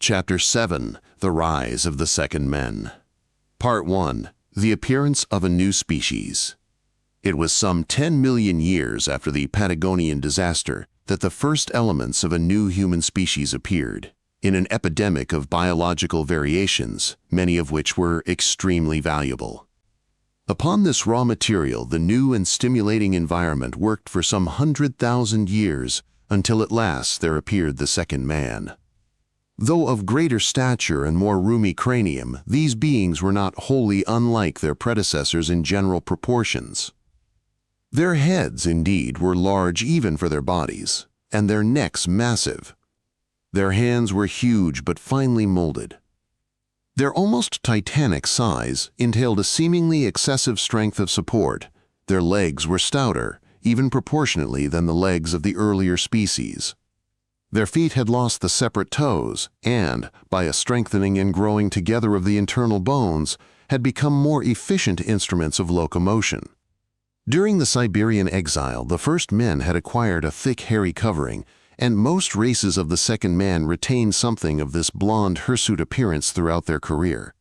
Chapter 7, The Rise of the Second Men. Part 1, The Appearance of a New Species. It was some 10 million years after the Patagonian disaster that the first elements of a new human species appeared, in an epidemic of biological variations, many of which were extremely valuable. Upon this raw material, the new and stimulating environment worked for some 100,000 years, until at last there appeared the second man. Though of greater stature and more roomy cranium, these beings were not wholly unlike their predecessors in general proportions. Their heads, indeed, were large even for their bodies, and their necks massive. Their hands were huge but finely molded. Their almost titanic size entailed a seemingly excessive strength of support. Their legs were stouter, even proportionately, than the legs of the earlier species. Their feet had lost the separate toes and, by a strengthening and growing together of the internal bones, had become more efficient instruments of locomotion. During the Siberian exile, the first men had acquired a thick hairy covering, and most races of the second man retained something of this blonde hirsute appearance throughout their career.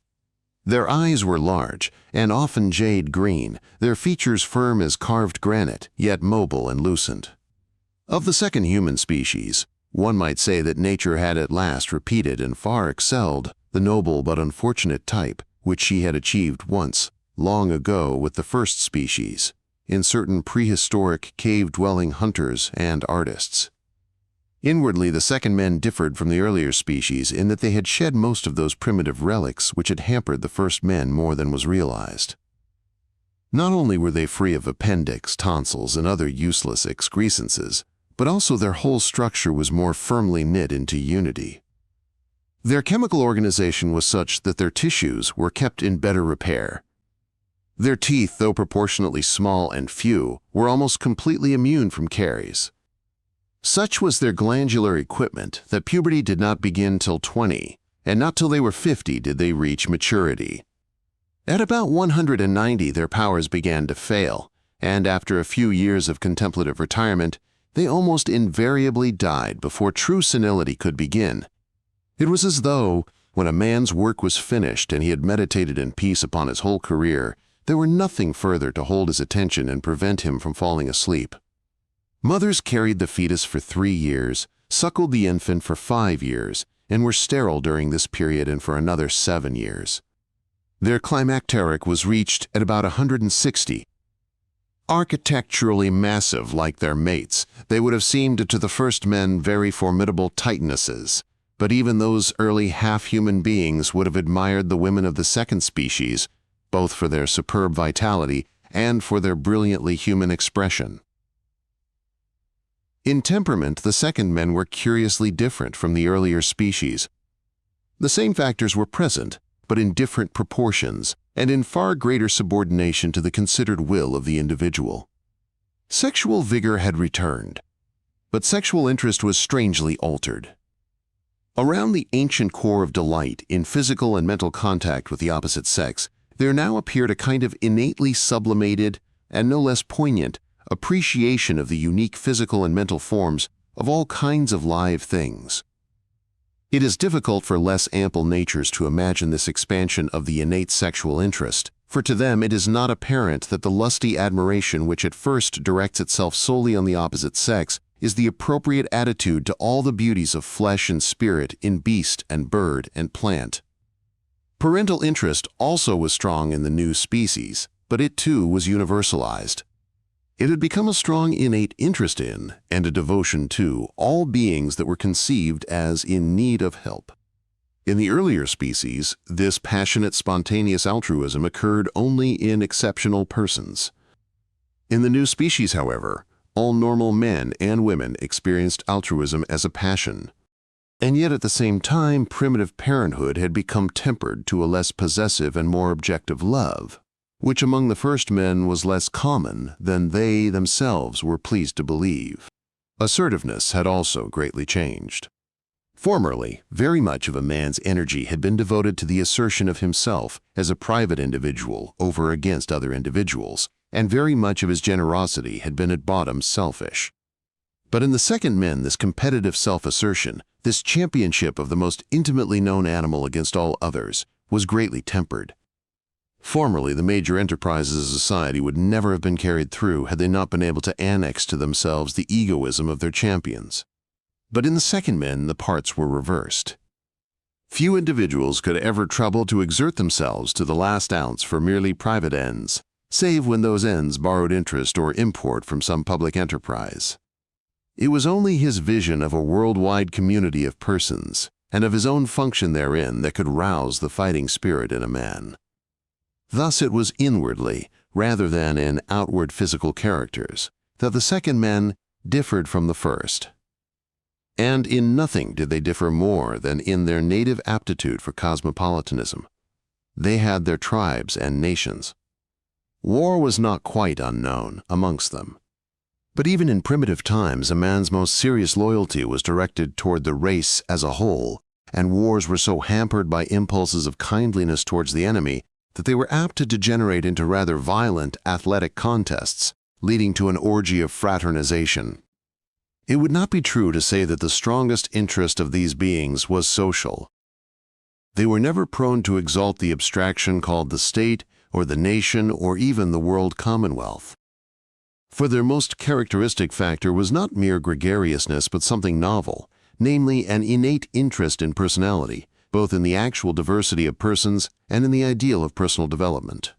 Their eyes were large, and often jade green, their features firm as carved granite, yet mobile and lucent. Of the second human species, one might say that nature had at last repeated and far excelled the noble but unfortunate type which she had achieved once, long ago, with the first species, in certain prehistoric cave-dwelling hunters and artists. Inwardly, the second men differed from the earlier species in that they had shed most of those primitive relics which had hampered the first men more than was realized. Not only were they free of appendix, tonsils, and other useless excrescences, but also their whole structure was more firmly knit into unity. Their chemical organization was such that their tissues were kept in better repair. Their teeth, though proportionately small and few, were almost completely immune from caries. Such was their glandular equipment that puberty did not begin till 20, and not till they were 50 did they reach maturity. At about 190, their powers began to fail, and after a few years of contemplative retirement, they almost invariably died before true senility could begin. It was as though, when a man's work was finished and he had meditated in peace upon his whole career, there were nothing further to hold his attention and prevent him from falling asleep. Mothers carried the fetus for 3 years, suckled the infant for 5 years, and were sterile during this period and for another 7 years. Their climacteric was reached at about 160. Architecturally massive like their mates, they would have seemed to the first men very formidable titanesses, but even those early half-human beings would have admired the women of the second species, both for their superb vitality and for their brilliantly human expression. In temperament, the second men were curiously different from the earlier species. The same factors were present, but in different proportions, and in far greater subordination to the considered will of the individual. Sexual vigor had returned, but sexual interest was strangely altered. Around the ancient core of delight in physical and mental contact with the opposite sex, there now appeared a kind of innately sublimated, and no less poignant, appreciation of the unique physical and mental forms of all kinds of live things. It is difficult for less ample natures to imagine this expansion of the innate sexual interest, for to them it is not apparent that the lusty admiration which at first directs itself solely on the opposite sex is the appropriate attitude to all the beauties of flesh and spirit in beast and bird and plant. Parental interest also was strong in the new species, but it too was universalized. It had become a strong innate interest in, and a devotion to, all beings that were conceived as in need of help. In the earlier species, this passionate, spontaneous altruism occurred only in exceptional persons. In the new species, however, all normal men and women experienced altruism as a passion. And yet at the same time, primitive parenthood had become tempered to a less possessive and more objective love, which among the first men was less common than they themselves were pleased to believe. Assertiveness had also greatly changed. Formerly, very much of a man's energy had been devoted to the assertion of himself as a private individual over against other individuals, and very much of his generosity had been at bottom selfish. But in the second men, this competitive self-assertion, this championship of the most intimately known animal against all others, was greatly tempered. Formerly, the major enterprises of society would never have been carried through had they not been able to annex to themselves the egoism of their champions. But in the second men, the parts were reversed. Few individuals could ever trouble to exert themselves to the last ounce for merely private ends, save when those ends borrowed interest or import from some public enterprise. It was only his vision of a worldwide community of persons, and of his own function therein, that could rouse the fighting spirit in a man. Thus it was inwardly, rather than in outward physical characters, that the second men differed from the first. And in nothing did they differ more than in their native aptitude for cosmopolitanism. They had their tribes and nations. War was not quite unknown amongst them. But even in primitive times, a man's most serious loyalty was directed toward the race as a whole, and wars were so hampered by impulses of kindliness towards the enemy that they were apt to degenerate into rather violent athletic contests, leading to an orgy of fraternization. It would not be true to say that the strongest interest of these beings was social. They were never prone to exalt the abstraction called the state, or the nation, or even the world commonwealth. For their most characteristic factor was not mere gregariousness but something novel, namely an innate interest in personality, both in the actual diversity of persons and in the ideal of personal development.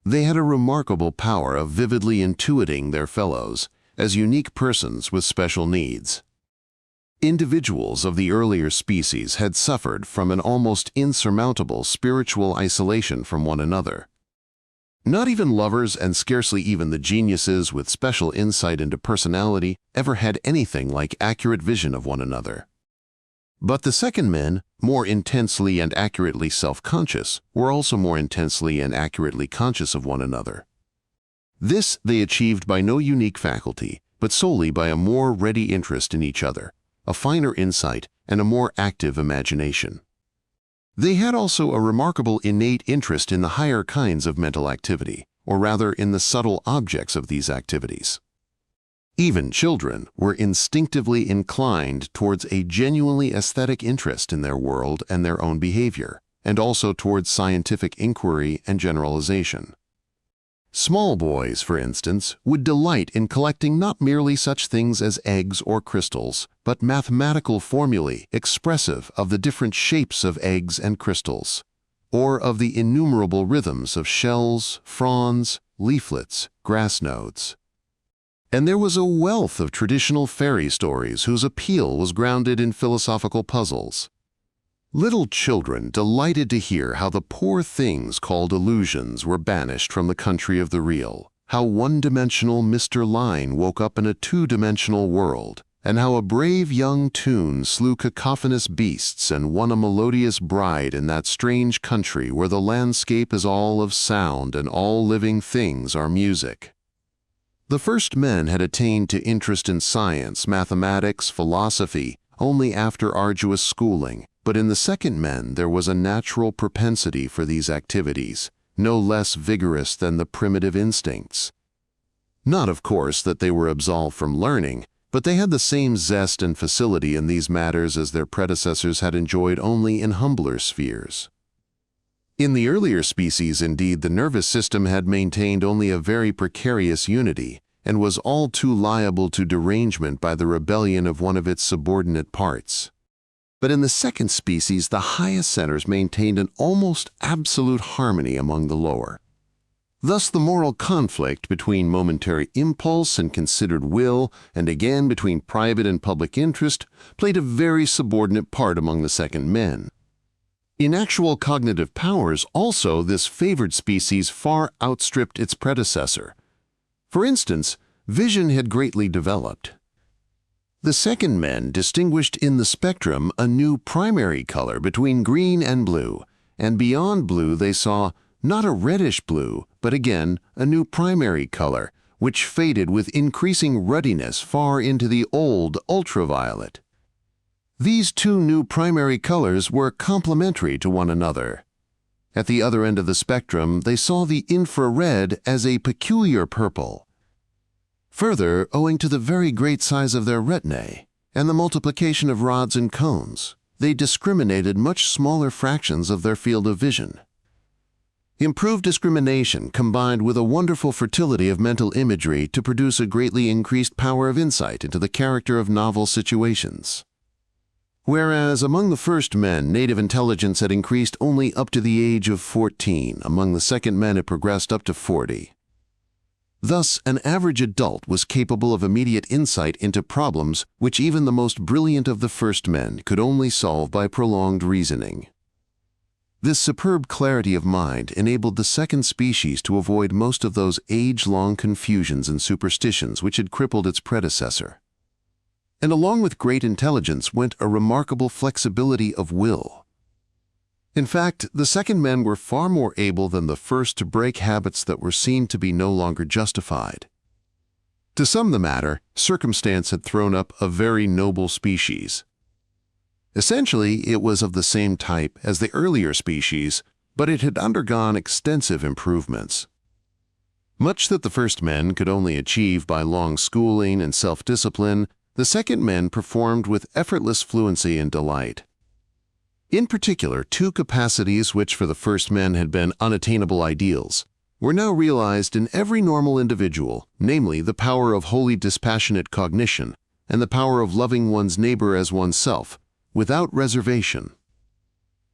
They had a remarkable power of vividly intuiting their fellows as unique persons with special needs. Individuals of the earlier species had suffered from an almost insurmountable spiritual isolation from one another. Not even lovers, and scarcely even the geniuses with special insight into personality, ever had anything like accurate vision of one another. But the second men, more intensely and accurately self-conscious, were also more intensely and accurately conscious of one another. This they achieved by no unique faculty, but solely by a more ready interest in each other, a finer insight, and a more active imagination. They had also a remarkable innate interest in the higher kinds of mental activity, or rather in the subtle objects of these activities. Even children were instinctively inclined towards a genuinely aesthetic interest in their world and their own behavior, and also towards scientific inquiry and generalization. Small boys, for instance, would delight in collecting not merely such things as eggs or crystals, but mathematical formulae expressive of the different shapes of eggs and crystals, or of the innumerable rhythms of shells, fronds, leaflets, grass nodes. And there was a wealth of traditional fairy stories whose appeal was grounded in philosophical puzzles. Little children delighted to hear how the poor things called illusions were banished from the country of the real, how one-dimensional Mr. Line woke up in a two-dimensional world, and how a brave young tune slew cacophonous beasts and won a melodious bride in that strange country where the landscape is all of sound and all living things are music. The first men had attained to interest in science, mathematics, philosophy, only after arduous schooling, but in the second men there was a natural propensity for these activities, no less vigorous than the primitive instincts. Not, of course, that they were absolved from learning, but they had the same zest and facility in these matters as their predecessors had enjoyed only in humbler spheres. In the earlier species, indeed, the nervous system had maintained only a very precarious unity, and was all too liable to derangement by the rebellion of one of its subordinate parts. But in the second species, the highest centers maintained an almost absolute harmony among the lower. Thus the moral conflict between momentary impulse and considered will, and again between private and public interest, played a very subordinate part among the second men. In actual cognitive powers also, this favored species far outstripped its predecessor. For instance, vision had greatly developed. The second men distinguished in the spectrum a new primary color between green and blue, and beyond blue they saw not a reddish blue, but again a new primary color, which faded with increasing ruddiness far into the old ultraviolet. These two new primary colors were complementary to one another. At the other end of the spectrum, they saw the infrared as a peculiar purple. Further, owing to the very great size of their retinae and the multiplication of rods and cones, they discriminated much smaller fractions of their field of vision. Improved discrimination combined with a wonderful fertility of mental imagery to produce a greatly increased power of insight into the character of novel situations. Whereas among the first men, native intelligence had increased only up to the age of 14, among the second men it progressed up to 40. Thus, an average adult was capable of immediate insight into problems which even the most brilliant of the first men could only solve by prolonged reasoning. This superb clarity of mind enabled the second species to avoid most of those age-long confusions and superstitions which had crippled its predecessor. And along with great intelligence went a remarkable flexibility of will. In fact, the second men were far more able than the first to break habits that were seen to be no longer justified. To sum the matter, circumstance had thrown up a very noble species. Essentially, it was of the same type as the earlier species, but it had undergone extensive improvements. Much that the first men could only achieve by long schooling and self-discipline, the second men performed with effortless fluency and delight. In particular, two capacities which for the first men had been unattainable ideals were now realized in every normal individual, namely the power of wholly dispassionate cognition and the power of loving one's neighbor as oneself, without reservation.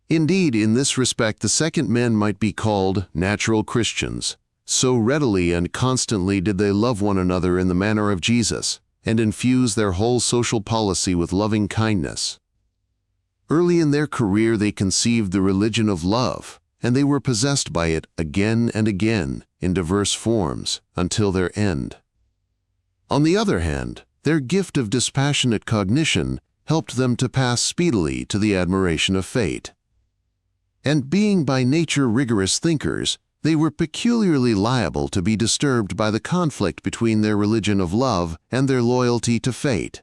Indeed, in this respect the second men might be called natural Christians. So readily and constantly did they love one another in the manner of Jesus, and infuse their whole social policy with loving kindness. Early in their career they conceived the religion of love, and they were possessed by it again and again in diverse forms until their end. On the other hand, their gift of dispassionate cognition helped them to pass speedily to the admiration of fate. And being by nature rigorous thinkers, they were peculiarly liable to be disturbed by the conflict between their religion of love and their loyalty to fate.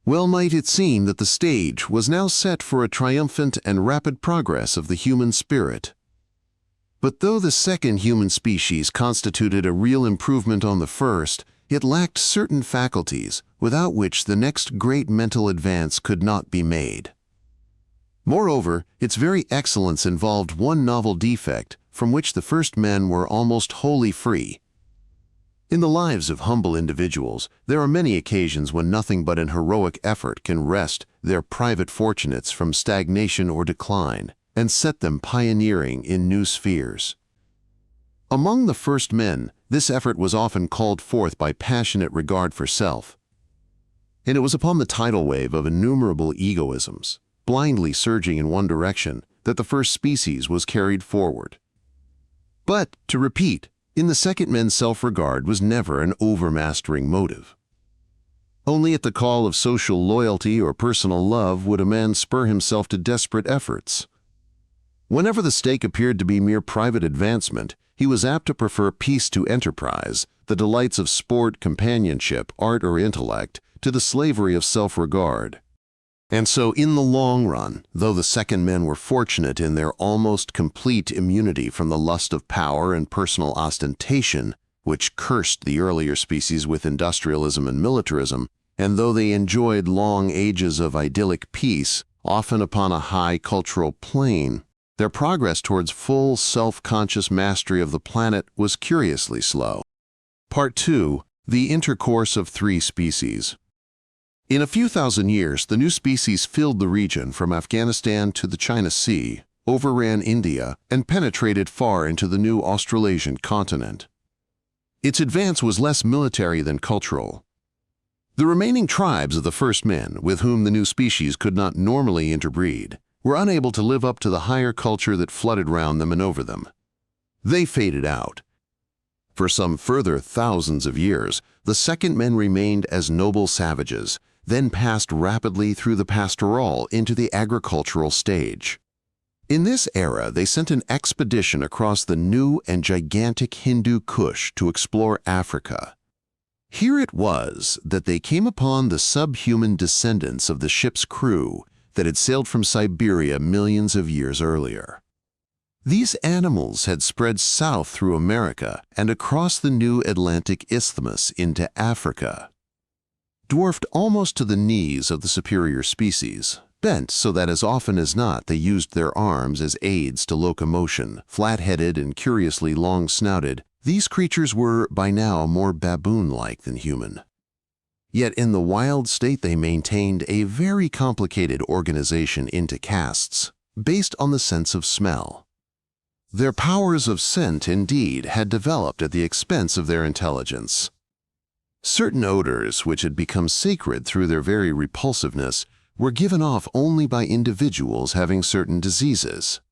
Well might it seem that the stage was now set for a triumphant and rapid progress of the human spirit. But though the second human species constituted a real improvement on the first, it lacked certain faculties without which the next great mental advance could not be made. Moreover, its very excellence involved one novel defect from which the first men were almost wholly free. In the lives of humble individuals, there are many occasions when nothing but an heroic effort can wrest their private fortunates from stagnation or decline and set them pioneering in new spheres. Among the first men, this effort was often called forth by passionate regard for self, and it was upon the tidal wave of innumerable egoisms, blindly surging in one direction, that the first species was carried forward. But, to repeat, in the second men's self-regard was never an overmastering motive. Only at the call of social loyalty or personal love would a man spur himself to desperate efforts. Whenever the stake appeared to be mere private advancement, he was apt to prefer peace to enterprise, the delights of sport, companionship, art, or intellect, to the slavery of self-regard. And so, in the long run, though the second men were fortunate in their almost complete immunity from the lust of power and personal ostentation, which cursed the earlier species with industrialism and militarism, and though they enjoyed long ages of idyllic peace, often upon a high cultural plane, their progress towards full self-conscious mastery of the planet was curiously slow. Part 2. The intercourse of three species. In a few thousand years, the new species filled the region from Afghanistan to the China Sea, overran India, and penetrated far into the new Australasian continent. Its advance was less military than cultural. The remaining tribes of the first men, with whom the new species could not normally interbreed, were unable to live up to the higher culture that flooded round them and over them. They faded out. For some further thousands of years, the second men remained as noble savages, then passed rapidly through the pastoral into the agricultural stage. In this era, they sent an expedition across the new and gigantic Hindu Kush to explore Africa. Here it was that they came upon the subhuman descendants of the ship's crew that had sailed from Siberia millions of years earlier. These animals had spread south through America and across the new Atlantic Isthmus into Africa. Dwarfed almost to the knees of the superior species, bent so that as often as not they used their arms as aids to locomotion, flat-headed and curiously long-snouted, these creatures were by now more baboon-like than human. Yet in the wild state they maintained a very complicated organization into castes, based on the sense of smell. Their powers of scent, indeed, had developed at the expense of their intelligence. Certain odors, which had become sacred through their very repulsiveness, were given off only by individuals having certain diseases.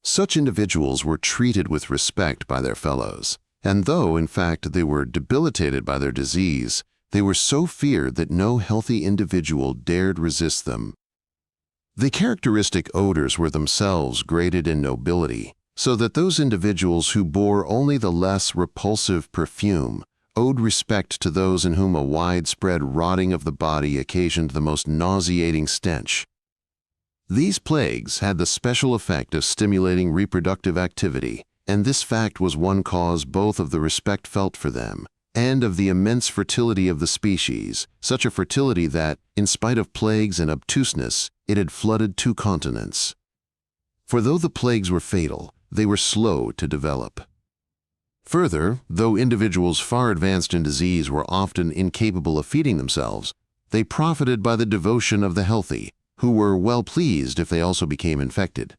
Such individuals were treated with respect by their fellows, and though, in fact, they were debilitated by their disease, they were so feared that no healthy individual dared resist them. The characteristic odors were themselves graded in nobility, so that those individuals who bore only the less repulsive perfume owed respect to those in whom a widespread rotting of the body occasioned the most nauseating stench. These plagues had the special effect of stimulating reproductive activity, and this fact was one cause both of the respect felt for them and of the immense fertility of the species, such a fertility that, in spite of plagues and obtuseness, it had flooded 2 continents. For though the plagues were fatal, they were slow to develop. Further, though individuals far advanced in disease were often incapable of feeding themselves, they profited by the devotion of the healthy, who were well pleased if they also became infected.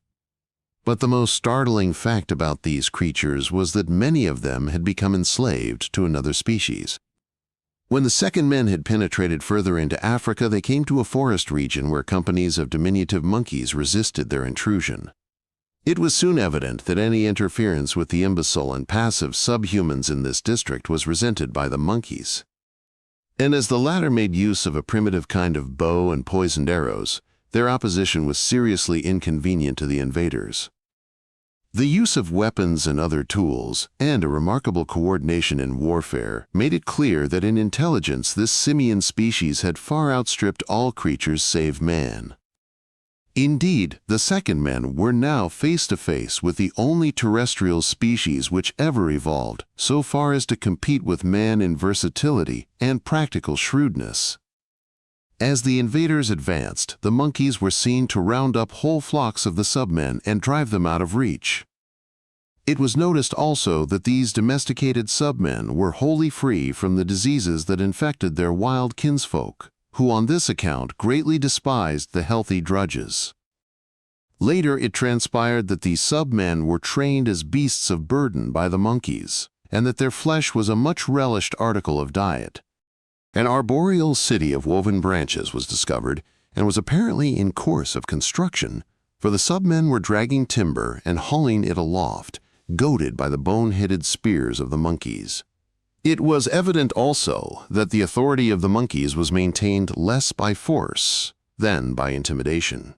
But the most startling fact about these creatures was that many of them had become enslaved to another species. When the second men had penetrated further into Africa, they came to a forest region where companies of diminutive monkeys resisted their intrusion. It was soon evident that any interference with the imbecile and passive subhumans in this district was resented by the monkeys. And as the latter made use of a primitive kind of bow and poisoned arrows, their opposition was seriously inconvenient to the invaders. The use of weapons and other tools, and a remarkable coordination in warfare, made it clear that in intelligence this simian species had far outstripped all creatures save man. Indeed, the second men were now face to face with the only terrestrial species which ever evolved so far as to compete with man in versatility and practical shrewdness. As the invaders advanced, the monkeys were seen to round up whole flocks of the submen and drive them out of reach. It was noticed also that these domesticated submen were wholly free from the diseases that infected their wild kinsfolk, who on this account greatly despised the healthy drudges. Later it transpired that these submen were trained as beasts of burden by the monkeys, and that their flesh was a much relished article of diet. An arboreal city of woven branches was discovered and was apparently in course of construction, for the submen were dragging timber and hauling it aloft, goaded by the bone-headed spears of the monkeys. It was evident also that the authority of the monkeys was maintained less by force than by intimidation.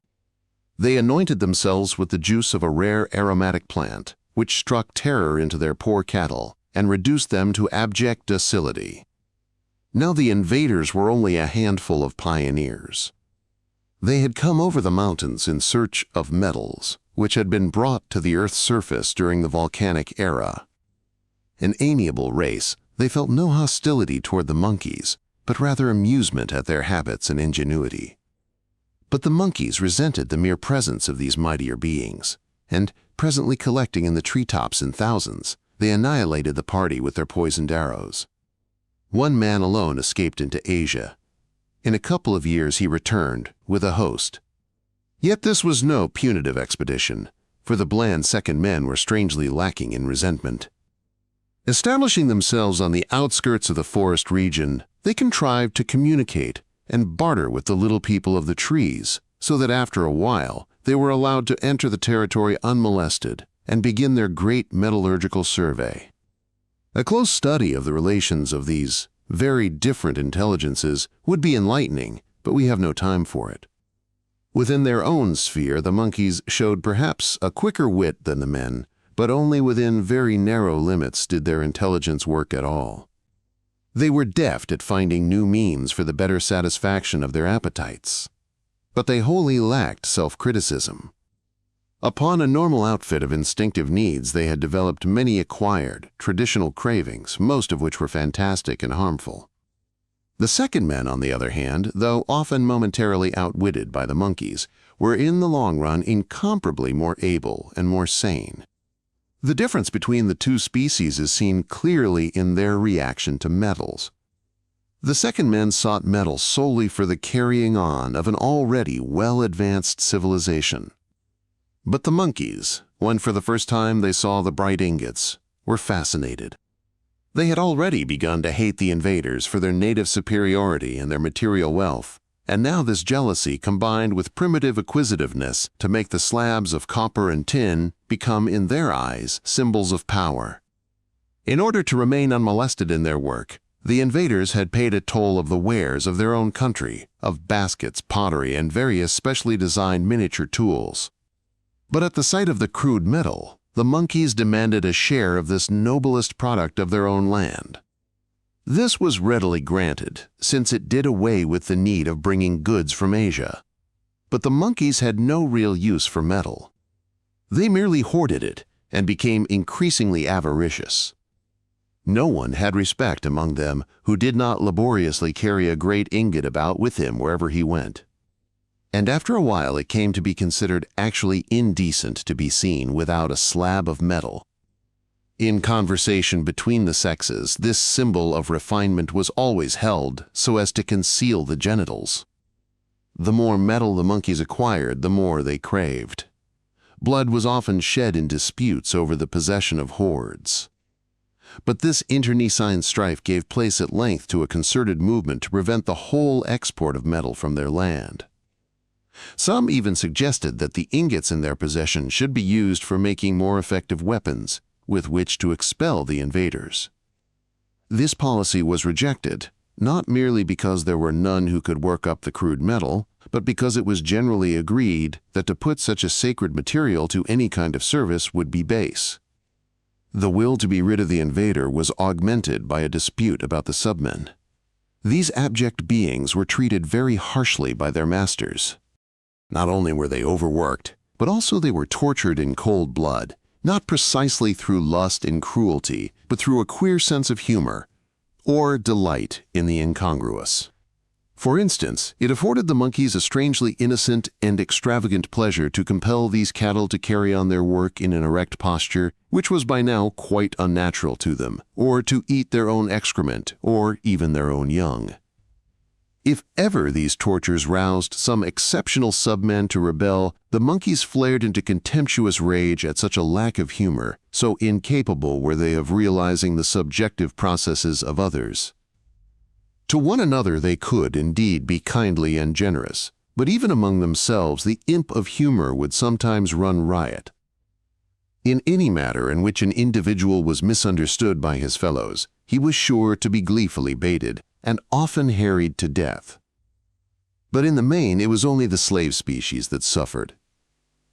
They anointed themselves with the juice of a rare aromatic plant, which struck terror into their poor cattle and reduced them to abject docility. Now the invaders were only a handful of pioneers. They had come over the mountains in search of metals, which had been brought to the Earth's surface during the volcanic era. An amiable race, they felt no hostility toward the monkeys, but rather amusement at their habits and ingenuity. But the monkeys resented the mere presence of these mightier beings, and, presently collecting in the treetops in thousands, they annihilated the party with their poisoned arrows. One man alone escaped into Asia. In a couple of years he returned, with a host. Yet this was no punitive expedition, for the bland second men were strangely lacking in resentment. Establishing themselves on the outskirts of the forest region, they contrived to communicate and barter with the little people of the trees, so that after a while they were allowed to enter the territory unmolested and begin their great metallurgical survey. A close study of the relations of these very different intelligences would be enlightening, but we have no time for it. Within their own sphere, the monkeys showed perhaps a quicker wit than the men, but only within very narrow limits did their intelligence work at all. They were deft at finding new means for the better satisfaction of their appetites, but they wholly lacked self-criticism. Upon a normal outfit of instinctive needs, they had developed many acquired, traditional cravings, most of which were fantastic and harmful. The second men, on the other hand, though often momentarily outwitted by the monkeys, were in the long run incomparably more able and more sane. The difference between the two species is seen clearly in their reaction to metals. The second men sought metal solely for the carrying on of an already well-advanced civilization. But the monkeys, when for the first time they saw the bright ingots, were fascinated. They had already begun to hate the invaders for their native superiority and their material wealth, and now this jealousy combined with primitive acquisitiveness to make the slabs of copper and tin become, in their eyes, symbols of power. In order to remain unmolested in their work, the invaders had paid a toll of the wares of their own country, of baskets, pottery, and various specially designed miniature tools. But at the sight of the crude metal, the monkeys demanded a share of this noblest product of their own land. This was readily granted, since it did away with the need of bringing goods from Asia. But the monkeys had no real use for metal. They merely hoarded it and became increasingly avaricious. No one had respect among them who did not laboriously carry a great ingot about with him wherever he went. And after a while it came to be considered actually indecent to be seen without a slab of metal. In conversation between the sexes, this symbol of refinement was always held so as to conceal the genitals. The more metal the monkeys acquired, the more they craved. Blood was often shed in disputes over the possession of hoards. But this internecine strife gave place at length to a concerted movement to prevent the whole export of metal from their land. Some even suggested that the ingots in their possession should be used for making more effective weapons with which to expel the invaders. This policy was rejected, not merely because there were none who could work up the crude metal, but because it was generally agreed that to put such a sacred material to any kind of service would be base. The will to be rid of the invader was augmented by a dispute about the submen. These abject beings were treated very harshly by their masters. Not only were they overworked, but also they were tortured in cold blood, not precisely through lust and cruelty, but through a queer sense of humor, or delight in the incongruous. For instance, it afforded the monkeys a strangely innocent and extravagant pleasure to compel these cattle to carry on their work in an erect posture, which was by now quite unnatural to them, or to eat their own excrement, or even their own young. If ever these tortures roused some exceptional submen to rebel, the monkeys flared into contemptuous rage at such a lack of humor, so incapable were they of realizing the subjective processes of others. To one another they could, indeed, be kindly and generous, but even among themselves the imp of humor would sometimes run riot. In any matter in which an individual was misunderstood by his fellows, he was sure to be gleefully baited, and often harried to death. But in the main, it was only the slave species that suffered.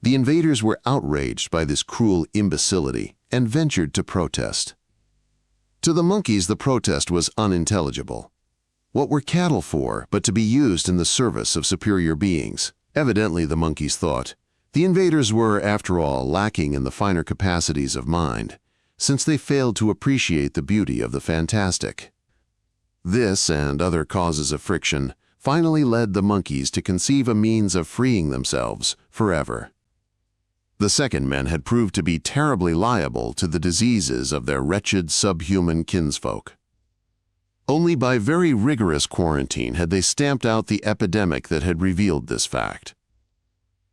The invaders were outraged by this cruel imbecility and ventured to protest. To the monkeys, the protest was unintelligible. What were cattle for but to be used in the service of superior beings? Evidently, the monkeys thought, the invaders were, after all, lacking in the finer capacities of mind, since they failed to appreciate the beauty of the fantastic. This and other causes of friction finally led the monkeys to conceive a means of freeing themselves forever. The second men had proved to be terribly liable to the diseases of their wretched subhuman kinsfolk. Only by very rigorous quarantine had they stamped out the epidemic that had revealed this fact.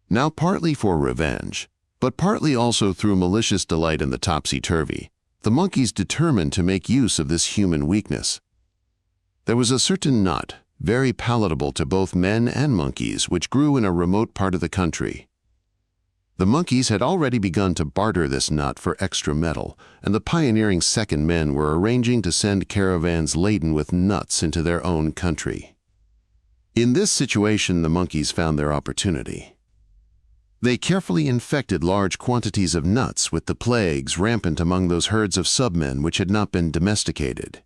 Now partly for revenge, but partly also through malicious delight in the topsy-turvy, the monkeys determined to make use of this human weakness. There was a certain nut, very palatable to both men and monkeys, which grew in a remote part of the country. The monkeys had already begun to barter this nut for extra metal, and the pioneering second men were arranging to send caravans laden with nuts into their own country. In this situation, the monkeys found their opportunity. They carefully infected large quantities of nuts with the plagues rampant among those herds of submen which had not been domesticated.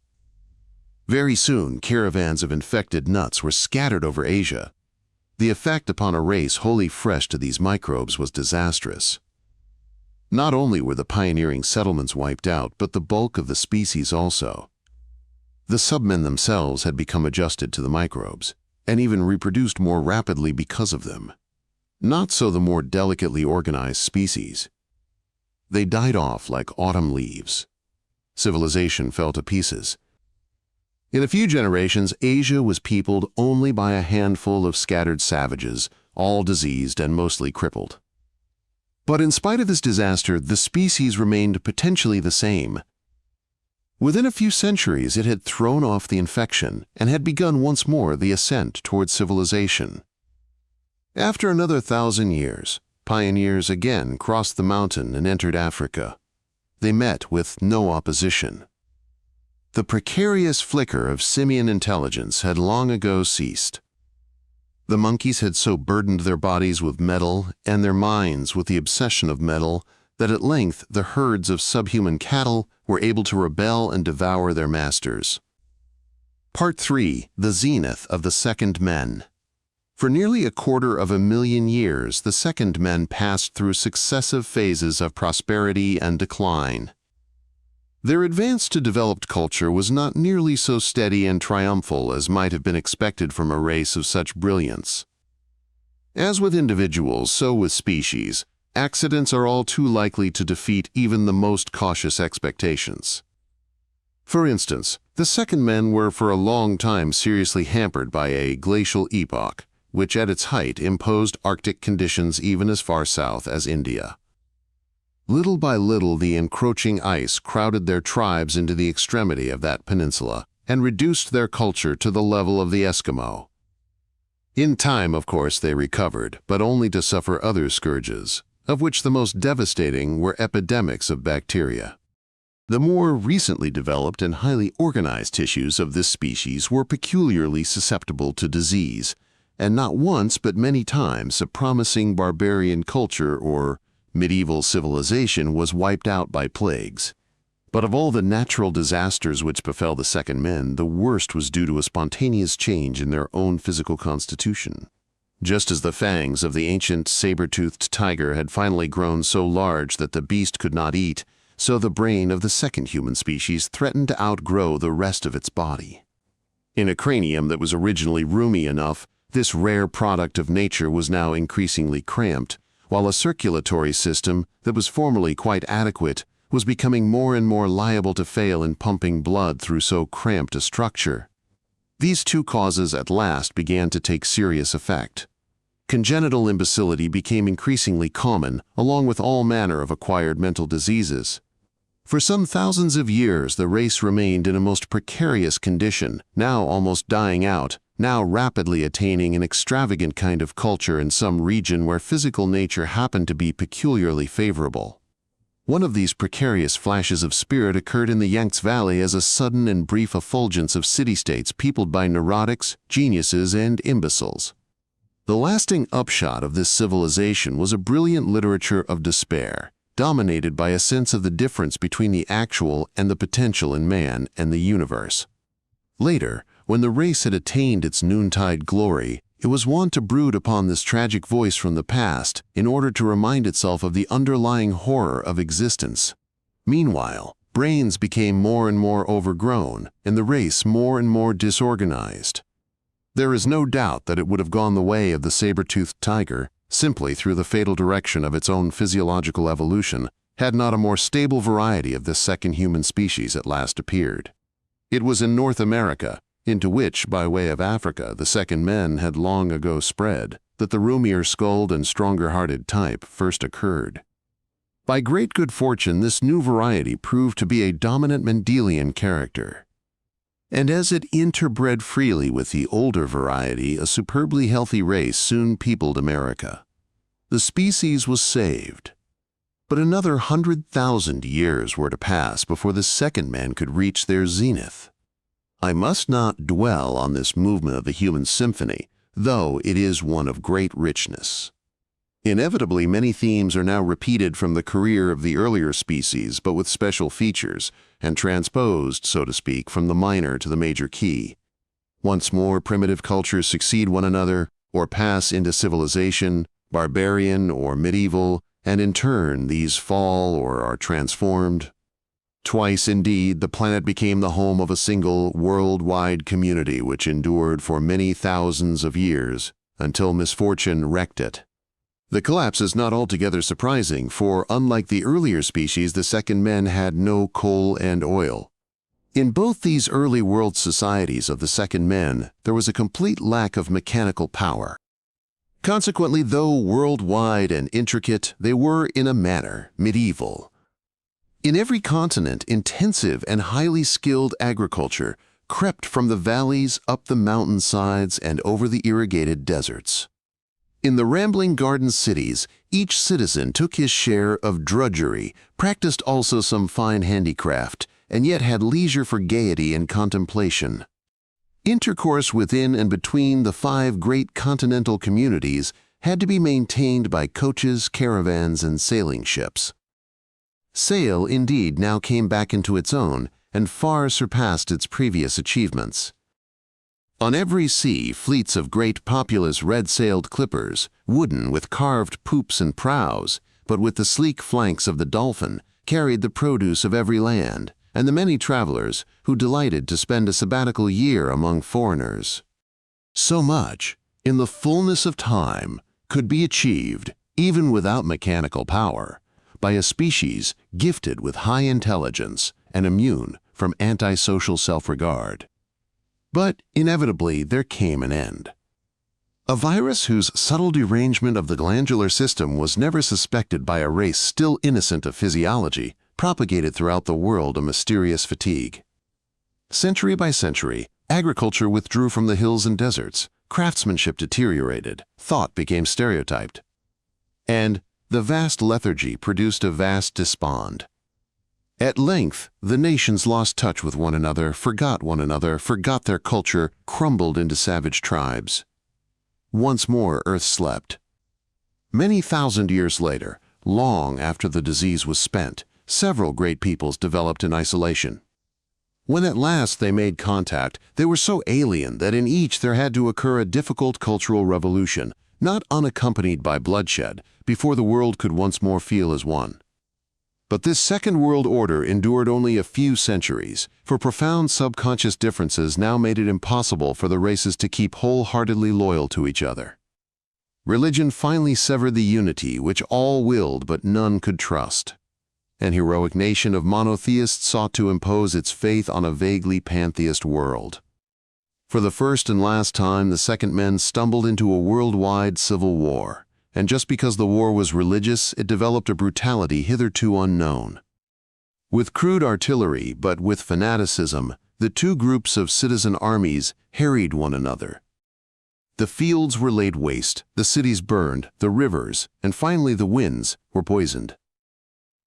Very soon, caravans of infected nuts were scattered over Asia. the effect upon a race wholly fresh to these microbes was disastrous. Not only were the pioneering settlements wiped out, but the bulk of the species also. The submen themselves had become adjusted to the microbes, and even reproduced more rapidly because of them. Not so the more delicately organized species. They died off like autumn leaves. Civilization fell to pieces. In a few generations, Asia was peopled only by a handful of scattered savages, all diseased and mostly crippled. But in spite of this disaster, the species remained potentially the same. Within a few centuries, it had thrown off the infection and had begun once more the ascent towards civilization. After another 1,000 years, pioneers again crossed the mountain and entered Africa. They met with no opposition. The precarious flicker of simian intelligence had long ago ceased. The monkeys had so burdened their bodies with metal and their minds with the obsession of metal that at length the herds of subhuman cattle were able to rebel and devour their masters. Part 3. The Zenith of the Second Men. For nearly 250,000 years, the Second Men passed through successive phases of prosperity and decline. Their advance to developed culture was not nearly so steady and triumphal as might have been expected from a race of such brilliance. As with individuals, so with species, accidents are all too likely to defeat even the most cautious expectations. For instance, the Second Men were for a long time seriously hampered by a glacial epoch, which at its height imposed Arctic conditions even as far south as India. Little by little, the encroaching ice crowded their tribes into the extremity of that peninsula and reduced their culture to the level of the Eskimo. In time, of course, they recovered, but only to suffer other scourges, of which the most devastating were epidemics of bacteria. The more recently developed and highly organized tissues of this species were peculiarly susceptible to disease, and not once but many times a promising barbarian culture or medieval civilization was wiped out by plagues. But of all the natural disasters which befell the Second Men, the worst was due to a spontaneous change in their own physical constitution. Just as the fangs of the ancient saber-toothed tiger had finally grown so large that the beast could not eat, so the brain of the second human species threatened to outgrow the rest of its body. In a cranium that was originally roomy enough, this rare product of nature was now increasingly cramped, while a circulatory system that was formerly quite adequate was becoming more and more liable to fail in pumping blood through so cramped a structure. These two causes at last began to take serious effect. Congenital imbecility became increasingly common, along with all manner of acquired mental diseases. For some thousands of years, the race remained in a most precarious condition, now almost dying out, now rapidly attaining an extravagant kind of culture in some region where physical nature happened to be peculiarly favorable. One of these precarious flashes of spirit occurred in the Yangtze Valley as a sudden and brief effulgence of city-states peopled by neurotics, geniuses, and imbeciles. The lasting upshot of this civilization was a brilliant literature of despair, dominated by a sense of the difference between the actual and the potential in man and the universe. Later, when the race had attained its noontide glory, it was wont to brood upon this tragic voice from the past in order to remind itself of the underlying horror of existence. Meanwhile, brains became more and more overgrown, and the race more and more disorganized. There is no doubt that it would have gone the way of the saber-toothed tiger, simply through the fatal direction of its own physiological evolution, had not a more stable variety of this second human species at last appeared. It was in North America, into which, by way of Africa, the Second Men had long ago spread, that the roomier-skulled and stronger-hearted type first occurred. By great good fortune, this new variety proved to be a dominant Mendelian character. And as it interbred freely with the older variety, a superbly healthy race soon peopled America. The species was saved. But another 100,000 years were to pass before the Second Men could reach their zenith. I must not dwell on this movement of the human symphony, though it is one of great richness. Inevitably, many themes are now repeated from the career of the earlier species, but with special features, and transposed, so to speak, from the minor to the major key. Once more, primitive cultures succeed one another, or pass into civilization, barbarian or medieval, and in turn these fall or are transformed. Twice, indeed, the planet became the home of a single worldwide community which endured for many thousands of years until misfortune wrecked it. The collapse is not altogether surprising, for unlike the earlier species, the second men had no coal and oil. In both these early world societies of the second men, there was a complete lack of mechanical power. Consequently, though worldwide and intricate, they were, in a manner, medieval. In every continent, intensive and highly skilled agriculture crept from the valleys up the mountainsides and over the irrigated deserts. In the rambling garden cities, each citizen took his share of drudgery, practiced also some fine handicraft, and yet had leisure for gaiety and contemplation. Intercourse within and between the 5 great continental communities had to be maintained by coaches, caravans, and sailing ships. Sail, indeed, now came back into its own and far surpassed its previous achievements. On every sea, fleets of great populous red-sailed clippers, wooden with carved poops and prows, but with the sleek flanks of the dolphin, carried the produce of every land, and the many travelers who delighted to spend a sabbatical year among foreigners. So much, in the fullness of time, could be achieved, even without mechanical power, by a species gifted with high intelligence and immune from antisocial self-regard. But inevitably there came an end. A virus whose subtle derangement of the glandular system was never suspected by a race still innocent of physiology propagated throughout the world a mysterious fatigue. Century by century, agriculture withdrew from the hills and deserts, craftsmanship deteriorated, thought became stereotyped, and the vast lethargy produced a vast despond. At length, the nations lost touch with one another, forgot their culture, crumbled into savage tribes. Once more Earth slept. Many thousand years later, long after the disease was spent, several great peoples developed in isolation. When at last they made contact, they were so alien that in each there had to occur a difficult cultural revolution, not unaccompanied by bloodshed, before the world could once more feel as one. But this second world order endured only a few centuries, for profound subconscious differences now made it impossible for the races to keep wholeheartedly loyal to each other. Religion finally severed the unity which all willed but none could trust. An heroic nation of monotheists sought to impose its faith on a vaguely pantheist world. For the first and last time, the second men stumbled into a worldwide civil war. And just because the war was religious, it developed a brutality hitherto unknown. With crude artillery, but with fanaticism, the two groups of citizen armies harried one another. The fields were laid waste, the cities burned, the rivers, and finally the winds were poisoned.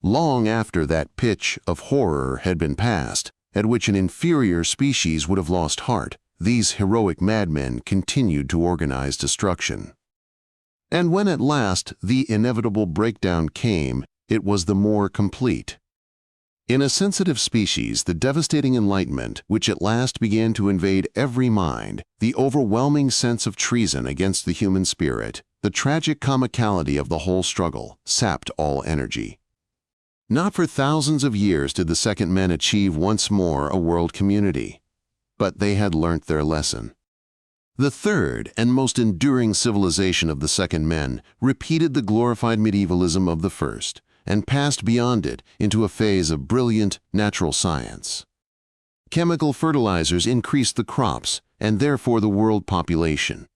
Long after that pitch of horror had been passed, at which an inferior species would have lost heart, these heroic madmen continued to organize destruction. And when at last the inevitable breakdown came, it was the more complete. In a sensitive species, the devastating enlightenment, which at last began to invade every mind, the overwhelming sense of treason against the human spirit, the tragic comicality of the whole struggle, sapped all energy. Not for thousands of years did the second men achieve once more a world community, but they had learnt their lesson. The third and most enduring civilization of the second men repeated the glorified medievalism of the first and passed beyond it into a phase of brilliant natural science. Chemical fertilizers increased the crops and therefore the world population.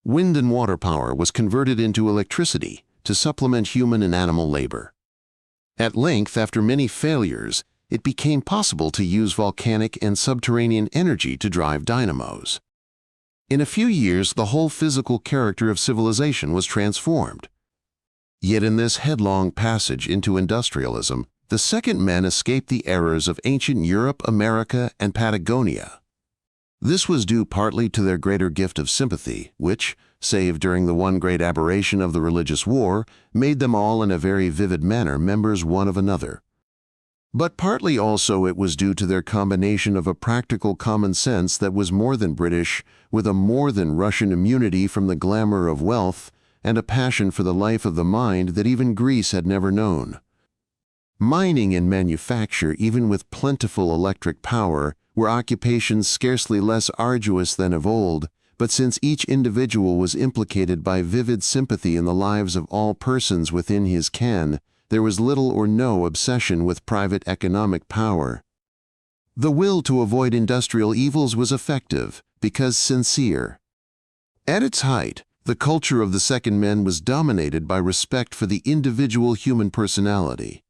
Wind and water power was converted into electricity to supplement human and animal labor. At length, after many failures, it became possible to use volcanic and subterranean energy to drive dynamos. In a few years, the whole physical character of civilization was transformed. Yet in this headlong passage into industrialism, the second men escaped the errors of ancient Europe, America, and Patagonia. This was due partly to their greater gift of sympathy, which, save during the one great aberration of the religious war, made them all in a very vivid manner members one of another. But partly also it was due to their combination of a practical common sense that was more than British, with a more than Russian immunity from the glamour of wealth, and a passion for the life of the mind that even Greece had never known. Mining and manufacture, even with plentiful electric power, were occupations scarcely less arduous than of old, but since each individual was implicated by vivid sympathy in the lives of all persons within his ken, there was little or no obsession with private economic power. The will to avoid industrial evils was effective, because sincere. At its height, the culture of the second men was dominated by respect for the individual human personality.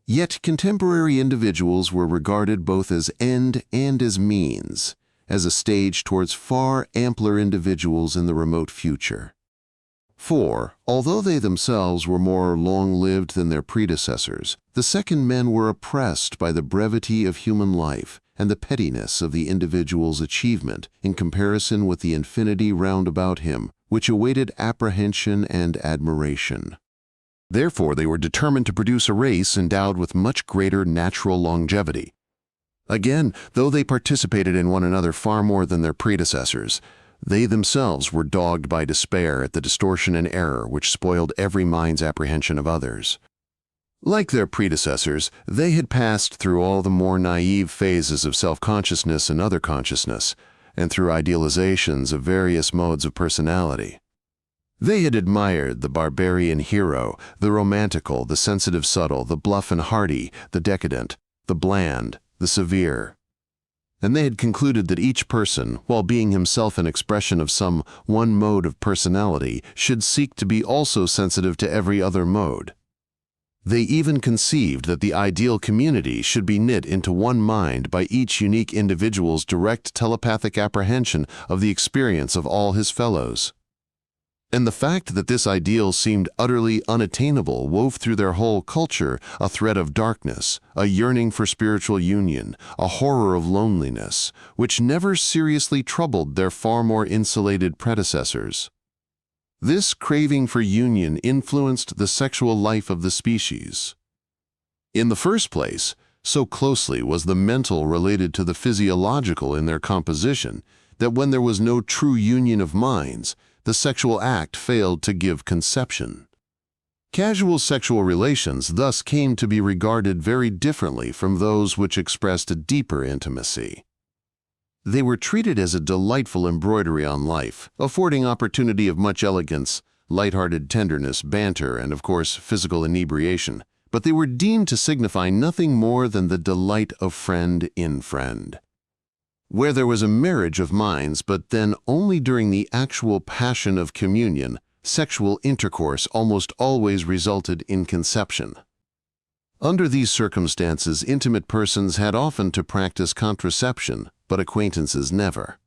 Yet contemporary individuals were regarded both as end and as means, as a stage towards far ampler individuals in the remote future. For, although they themselves were more long-lived than their predecessors, the second men were oppressed by the brevity of human life and the pettiness of the individual's achievement in comparison with the infinity round about him, which awaited apprehension and admiration. Therefore, they were determined to produce a race endowed with much greater natural longevity. Again, though they participated in one another far more than their predecessors, they themselves were dogged by despair at the distortion and error which spoiled every mind's apprehension of others. Like their predecessors, they had passed through all the more naive phases of self-consciousness and other consciousness, and through idealizations of various modes of personality. They had admired the barbarian hero, the romantical, the sensitive subtle, the bluff and hearty, the decadent, the bland, the severe. And they had concluded that each person, while being himself an expression of some one mode of personality, should seek to be also sensitive to every other mode. They even conceived that the ideal community should be knit into one mind by each unique individual's direct telepathic apprehension of the experience of all his fellows. And the fact that this ideal seemed utterly unattainable wove through their whole culture a thread of darkness, a yearning for spiritual union, a horror of loneliness, which never seriously troubled their far more insulated predecessors. This craving for union influenced the sexual life of the species. In the first place, so closely was the mental related to the physiological in their composition that when there was no true union of minds, the sexual act failed to give conception. Casual sexual relations thus came to be regarded very differently from those which expressed a deeper intimacy. They were treated as a delightful embroidery on life, affording opportunity of much elegance, light-hearted tenderness, banter, and of course physical inebriation, but they were deemed to signify nothing more than the delight of friend in friend. Where there was a marriage of minds, but then only during the actual passion of communion, sexual intercourse almost always resulted in conception. Under these circumstances, intimate persons had often to practice contraception, but acquaintances never.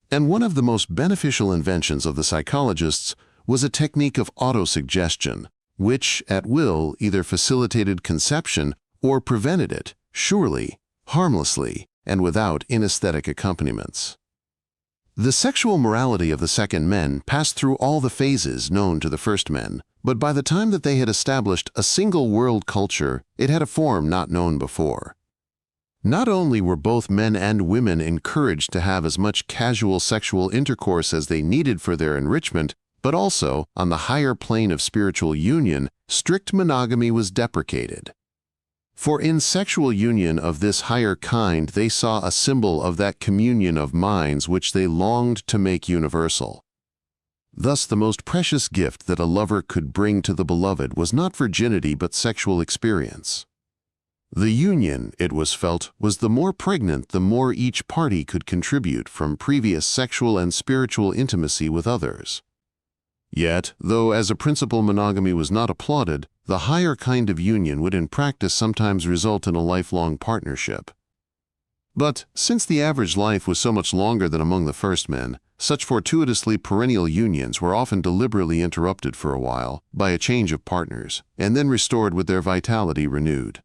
And one of the most beneficial inventions of the psychologists was a technique of autosuggestion, which, at will, either facilitated conception or prevented it, surely, harmlessly, and without inesthetic accompaniments. The sexual morality of the second men passed through all the phases known to the first men, but by the time that they had established a single world culture, it had a form not known before. Not only were both men and women encouraged to have as much casual sexual intercourse as they needed for their enrichment, but also, on the higher plane of spiritual union, strict monogamy was deprecated. For in sexual union of this higher kind they saw a symbol of that communion of minds which they longed to make universal. Thus the most precious gift that a lover could bring to the beloved was not virginity but sexual experience. The union, it was felt, was the more pregnant the more each party could contribute from previous sexual and spiritual intimacy with others. Yet, though as a principle monogamy was not applauded, the higher kind of union would in practice sometimes result in a lifelong partnership. But, since the average life was so much longer than among the first men, such fortuitously perennial unions were often deliberately interrupted for a while by a change of partners, and then restored with their vitality renewed.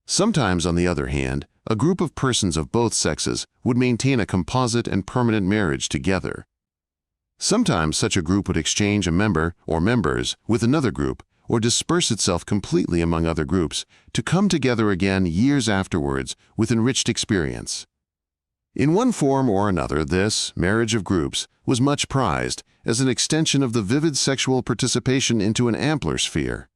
Sometimes, on the other hand, a group of persons of both sexes would maintain a composite and permanent marriage together. Sometimes such a group would exchange a member or members with another group, or disperse itself completely among other groups, to come together again years afterwards with enriched experience. In one form or another, this marriage of groups was much prized as an extension of the vivid sexual participation into an ampler sphere.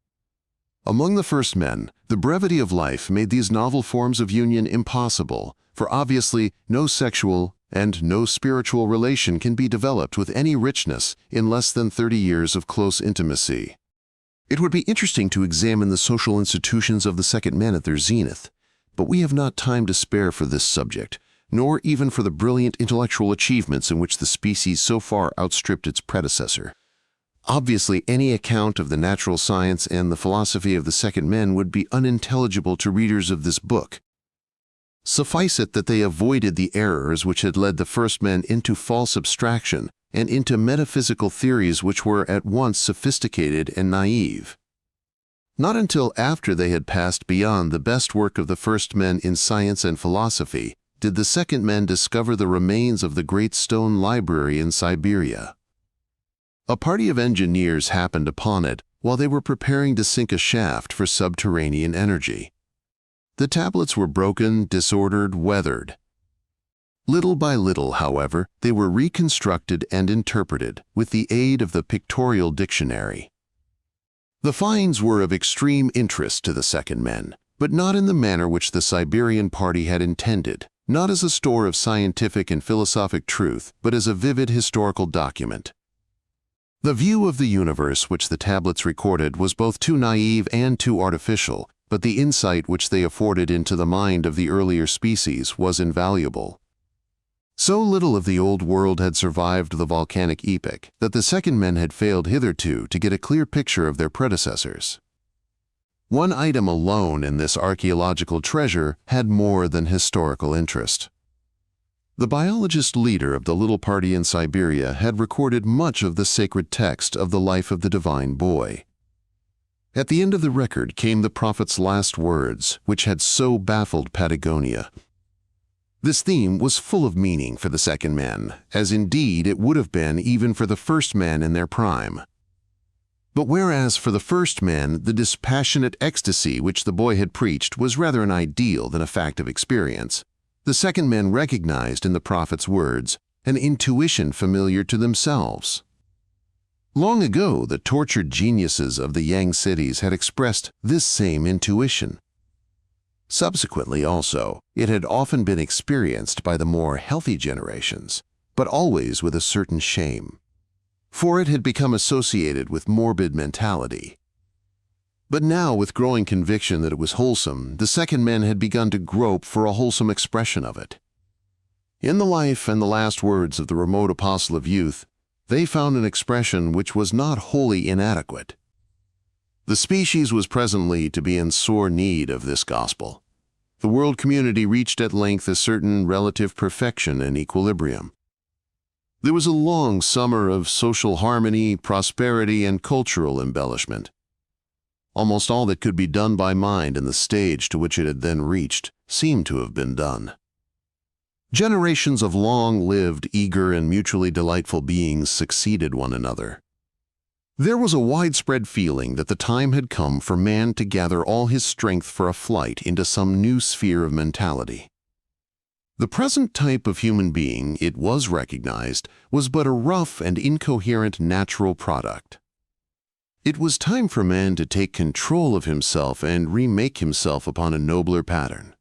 Among the first men, the brevity of life made these novel forms of union impossible, for obviously no sexual and no spiritual relation can be developed with any richness in less than 30 years of close intimacy. It would be interesting to examine the social institutions of the second men at their zenith, but we have not time to spare for this subject, nor even for the brilliant intellectual achievements in which the species so far outstripped its predecessor. Obviously, any account of the natural science and the philosophy of the second men would be unintelligible to readers of this book. Suffice it that they avoided the errors which had led the first men into false abstraction and into metaphysical theories which were at once sophisticated and naive. Not until after they had passed beyond the best work of the first men in science and philosophy did the second men discover the remains of the great stone library in Siberia. A party of engineers happened upon it while they were preparing to sink a shaft for subterranean energy. The tablets were broken, disordered, weathered. Little by little, however, they were reconstructed and interpreted with the aid of the pictorial dictionary. The finds were of extreme interest to the second men, but not in the manner which the Siberian party had intended, not as a store of scientific and philosophic truth, but as a vivid historical document. The view of the universe which the tablets recorded was both too naive and too artificial, but the insight which they afforded into the mind of the earlier species was invaluable. So little of the old world had survived the volcanic epoch that the second men had failed hitherto to get a clear picture of their predecessors. One item alone in this archaeological treasure had more than historical interest. The biologist leader of the little party in Siberia had recorded much of the sacred text of the life of the divine boy. At the end of the record came the prophet's last words, which had so baffled Patagonia. This theme was full of meaning for the second men, as indeed it would have been even for the first men in their prime. But whereas for the first men the dispassionate ecstasy which the boy had preached was rather an ideal than a fact of experience, the second men recognized in the prophet's words an intuition familiar to themselves. Long ago, the tortured geniuses of the Yang cities had expressed this same intuition. Subsequently, also, it had often been experienced by the more healthy generations, but always with a certain shame, for it had become associated with morbid mentality. But now, with growing conviction that it was wholesome, the second men had begun to grope for a wholesome expression of it. In the life and the last words of the remote apostle of youth, they found an expression which was not wholly inadequate. The species was presently to be in sore need of this gospel. The world community reached at length a certain relative perfection and equilibrium. There was a long summer of social harmony, prosperity, and cultural embellishment. Almost all that could be done by mind in the stage to which it had then reached seemed to have been done. Generations of long-lived, eager, and mutually delightful beings succeeded one another. There was a widespread feeling that the time had come for man to gather all his strength for a flight into some new sphere of mentality. The present type of human being, it was recognized, was but a rough and incoherent natural product. It was time for man to take control of himself and remake himself upon a nobler pattern.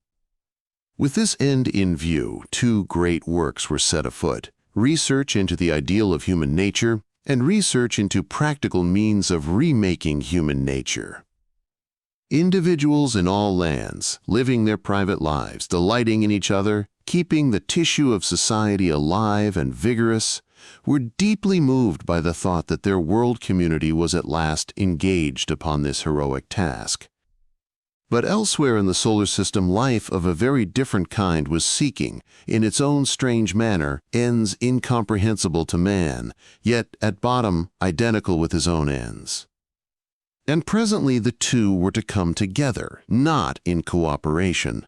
With this end in view, two great works were set afoot: research into the ideal of human nature and research into practical means of remaking human nature. Individuals in all lands, living their private lives, delighting in each other, keeping the tissue of society alive and vigorous, were deeply moved by the thought that their world community was at last engaged upon this heroic task. But elsewhere in the solar system, life of a very different kind was seeking, in its own strange manner, ends incomprehensible to man, yet at bottom identical with his own ends. And presently the two were to come together, not in cooperation,